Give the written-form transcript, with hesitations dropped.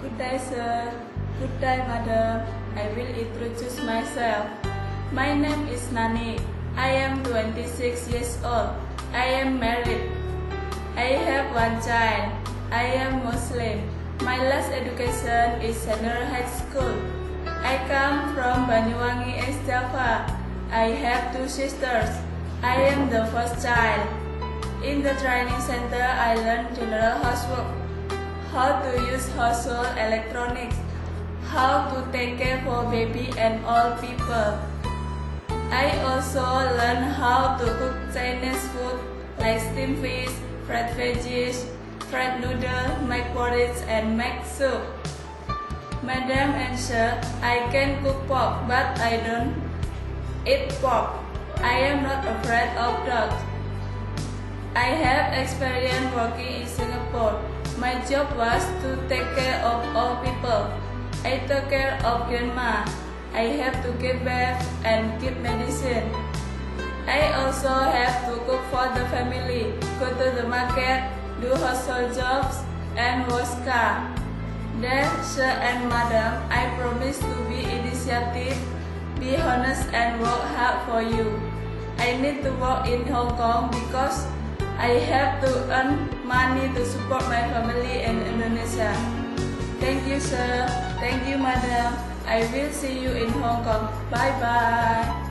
Good day, sir. Good day, madam. I will introduce myself. My name is Nani. I am 26 years old. I am married. I have one child. I am Muslim. My last education is senior high school. I come from Banyuwangi, East Java. I have two sisters. I am the first child. In the training center, I learned general housework, how to use household electronics, how to take care for baby and old people. I also learned how to cook Chinese food like steamed fish, fried veggies, fried noodles, make porridge and make soup. Madam and sir, I can cook pork, but I don't eat pork. I am not afraid of dogs. I have experience working in Singapore. My job was to take care of old people. I took care of grandma. I have to give bath and give medicine. I also have to cook for the family, go to the market, do household jobs, and wash car. Then, sir and madam, I promise to be initiative, be honest and work hard for you. I need to work in Hong Kong because I have to earn money to support my family in Indonesia. Thank you, sir. Thank you, madam. I will see you in Hong Kong. Bye-bye.